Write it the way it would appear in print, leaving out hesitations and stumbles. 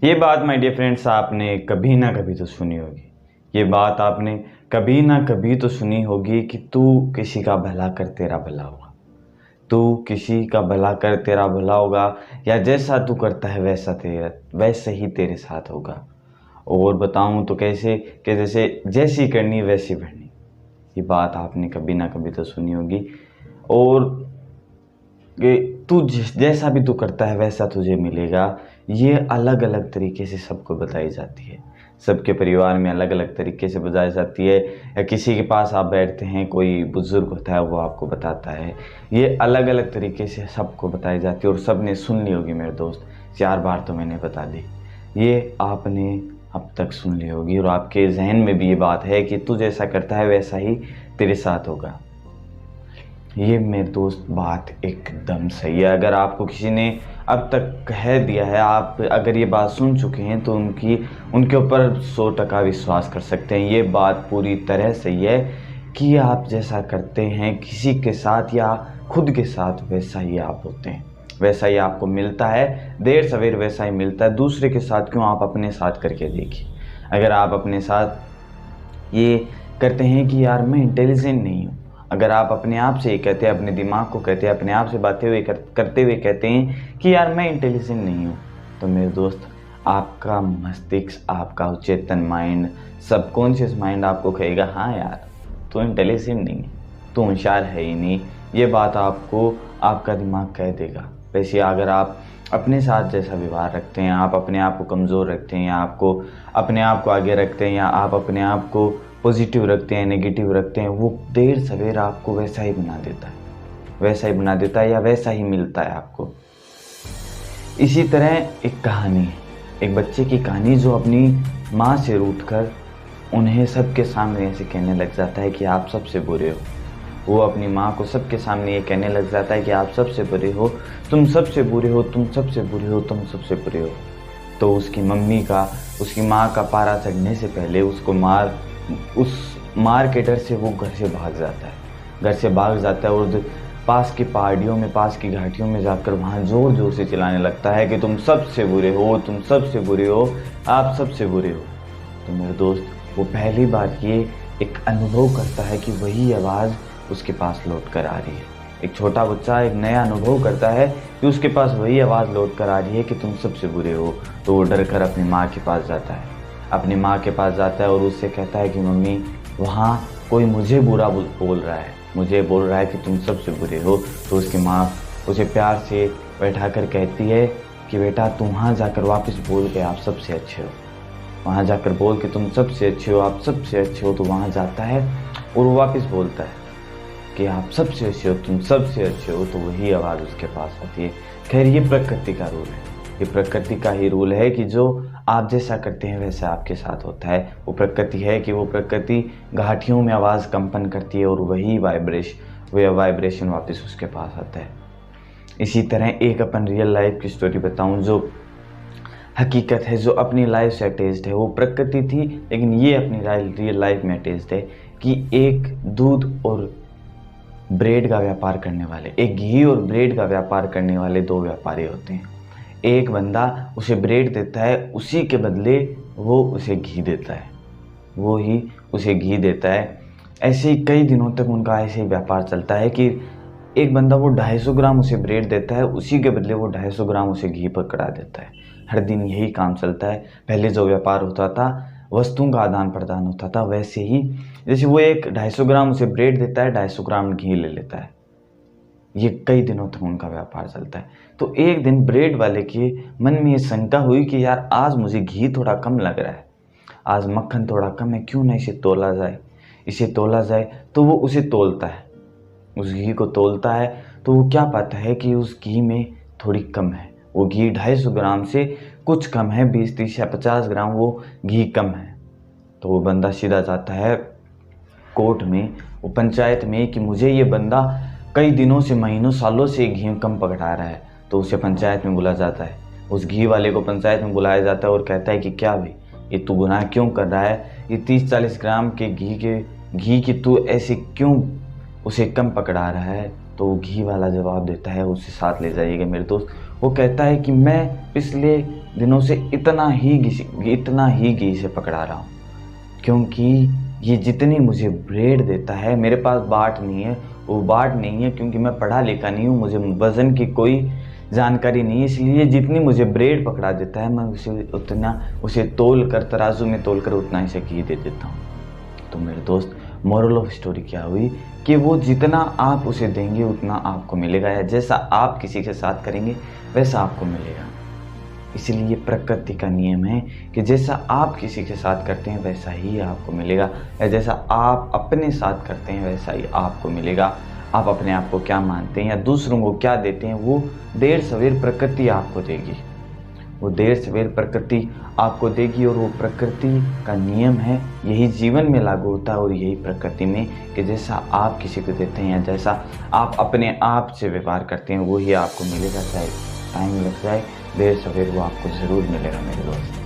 ये बात my dear friends आपने कभी ना कभी तो सुनी होगी। ये बात आपने कभी ना कभी तो सुनी होगी कि तू किसी का भला कर तेरा भला होगा। तू किसी का भला कर तेरा भला होगा, या जैसा तू करता है वैसे ही तेरे साथ होगा। और बताऊं तो कैसे कि जैसे जैसी करनी वैसी भरनी। ये बात आपने कभी ना कभी तो सुनी होगी। और कि तू जैसा भी तू करता है वैसा तुझे मिलेगा, ये अलग अलग तरीके से सबको बताई जाती है। सबके परिवार में अलग अलग तरीके से बताई जाती है, या किसी के पास आप बैठते हैं, कोई बुज़ुर्ग होता है वो आपको बताता है। ये अलग अलग तरीके से सबको बताई जाती है और सब ने सुन ली होगी मेरे दोस्त। 4 बार तो मैंने बता दी, ये आपने अब तक सुन ली होगी और आपके जहन में भी ये बात है कि तू जैसा करता है वैसा ही तेरे साथ होगा। ये मेरे दोस्त बात एकदम सही है। अगर आपको किसी ने अब तक कह दिया है, आप अगर ये बात सुन चुके हैं, तो उनके ऊपर 100% विश्वास कर सकते हैं। ये बात पूरी तरह सही है कि आप जैसा करते हैं किसी के साथ या खुद के साथ, वैसा ही आप होते हैं, वैसा ही आपको मिलता है। देर सवेर वैसा ही मिलता है। दूसरे के साथ क्यों, आप अपने साथ करके देखिए। अगर आप अपने साथ ये करते हैं कि यार मैं इंटेलिजेंट नहीं हूँ, अगर आप अपने आप से ये कहते हैं, अपने दिमाग को कहते हैं, अपने आप से बातें करते हुए कहते हैं कि यार मैं इंटेलिजेंट नहीं हूँ, तो मेरे दोस्त आपका मस्तिष्क, आपका चेतन माइंड, सबकॉन्शियस माइंड आपको कहेगा हाँ यार तू इंटेलिजेंट नहीं है, तू होशियार है ही नहीं। ये बात आपको आपका दिमाग कह देगा। वैसे अगर आप अपने साथ जैसा व्यवहार रखते हैं, आप अपने आप को कमज़ोर रखते हैं, या आपको अपने आप को आगे रखते हैं, या आप अपने आप को पॉजिटिव रखते हैं, नेगेटिव रखते हैं, वो देर सवेर आपको वैसा ही बना देता है, वैसा ही बना देता है, या वैसा ही मिलता है आपको। इसी तरह एक कहानी है, एक बच्चे की कहानी जो अपनी माँ से रूठकर उन्हें सबके सामने ऐसे कहने लग जाता है कि आप सबसे बुरे हो। वो अपनी माँ को सबके सामने ये कहने लग जाता है कि आप सबसे बुरे हो, तुम सबसे बुरे हो, तुम सबसे बुरे हो, तुम सबसे बुरे हो। तो उसकी माँ का पारा चढ़ने से पहले उस मार के डर से वो घर से भाग जाता है और पास की पहाड़ियों में, पास की घाटियों में जाकर वहाँ ज़ोर ज़ोर से चिल्लाने लगता है कि तुम सबसे बुरे हो, तुम सबसे बुरे हो, आप सबसे बुरे हो। तो मेरे दोस्त वो पहली बार ये एक अनुभव करता है कि वही आवाज़ उसके पास लौट कर आ रही है। एक छोटा बच्चा एक नया अनुभव करता है कि उसके पास वही आवाज़ लौट कर आ रही है कि तुम सबसे बुरे हो। तो वो डर कर अपनी माँ के पास जाता है, और उससे कहता है कि मम्मी वहाँ कोई मुझे बुरा बोल रहा है, मुझे बोल रहा है कि तुम सबसे बुरे हो। तो उसकी माँ उसे प्यार से बैठा कर कहती है कि बेटा तुम वहाँ जाकर वापस बोल के आप सबसे अच्छे हो, वहाँ जाकर बोल के तुम सबसे अच्छे हो, आप सबसे अच्छे हो। तो वहाँ जाता है और वो वापस बोलता है कि आप सबसे अच्छे हो, तुम सबसे अच्छे हो। तो वही आवाज़ उसके पास आती है। खैर ये प्रकृति का रूल है, ये प्रकृति का ही रूल है कि जो आप जैसा करते हैं वैसा आपके साथ होता है। वो प्रकृति घाटियों में आवाज़ कंपन करती है और वही वाइब्रेशन वापस उसके पास आता है। इसी तरह एक अपन रियल लाइफ की स्टोरी बताऊं, जो हकीकत है, जो अपनी लाइफ से अटैच्ड है। वो प्रकृति थी, लेकिन ये अपनी रियल लाइफ में अटैच्ड है कि एक दूध और ब्रेड का व्यापार करने वाले, एक घी और ब्रेड का व्यापार करने वाले 2 व्यापारी होते हैं। एक बंदा उसे ब्रेड देता है, उसी के बदले वो उसे घी देता है, वो ही उसे घी देता है। ऐसे ही कई दिनों तक उनका ऐसे ही व्यापार चलता है कि एक बंदा वो 250 ग्राम उसे ब्रेड देता है, उसी के बदले वो 250 ग्राम उसे घी पकड़ा देता है। हर दिन यही काम चलता है। पहले जो व्यापार होता था, वस्तुओं का आदान प्रदान होता था, वैसे ही जैसे वो एक 250 ग्राम उसे ब्रेड देता है, 250 ग्राम घी ले लेता है। ये कई दिनों तक उनका व्यापार चलता है। तो एक दिन ब्रेड वाले के मन में ये शंका हुई कि यार आज मुझे घी थोड़ा कम लग रहा है, आज मक्खन थोड़ा कम है, क्यों ना इसे तोला जाए। तो वो उसे तोलता है, उस घी को तोलता है। तो वो क्या पाता है कि उस घी में थोड़ी कम है। वो घी 250 ग्राम से कुछ कम है, 20, 30 या 50 ग्राम वो घी कम है। तो वो बंदा सीधा जाता है कोर्ट में, वो पंचायत में, कि मुझे ये बंदा कई दिनों से, महीनों, सालों से घी कम पकड़ा रहा है। तो उसे पंचायत में बुला जाता है, उस घी वाले को पंचायत में बुलाया जाता है और कहता है कि क्या भाई ये तू गुनाह क्यों कर रहा है, ये 30-40 ग्राम के घी की तू ऐसे क्यों उसे कम पकड़ा रहा है। तो वो घी वाला जवाब देता है, उसे साथ ले जाइएगा मेरे दोस्त। वो कहता है कि मैं पिछले दिनों से इतना ही घी से पकड़ा रहा हूँ, क्योंकि ये जितनी मुझे ब्रेड देता है, मेरे पास बाट नहीं है, वो बाट नहीं है क्योंकि मैं पढ़ा लिखा नहीं हूँ, मुझे वज़न की कोई जानकारी नहीं है, इसलिए जितनी मुझे ब्रेड पकड़ा देता है मैं उसे तोल कर, तराजू में तोल कर उतना ही से घी दे देता हूँ। तो मेरे दोस्त, मोरल ऑफ स्टोरी क्या हुई कि वो जितना आप उसे देंगे उतना आपको मिलेगा, या जैसा आप किसी के साथ करेंगे वैसा आपको मिलेगा। इसलिए प्रकृति का नियम है कि जैसा आप किसी के साथ करते हैं वैसा ही आपको मिलेगा, या जैसा आप अपने साथ करते हैं वैसा ही आपको मिलेगा। आप अपने आप को क्या मानते हैं या दूसरों को क्या देते हैं, वो देर सवेर प्रकृति आपको देगी, वो देर सवेर प्रकृति आपको देगी। और वो प्रकृति का नियम है, यही जीवन में लागू होता है और यही प्रकृति में, कि जैसा आप किसी को देते हैं या जैसा आप अपने आप से व्यवहार करते हैं वही आपको मिलेगा, चाहे टाइम लग जाए, देर सवेर वो आपको ज़रूर मिलेगा मेरे दोस्त।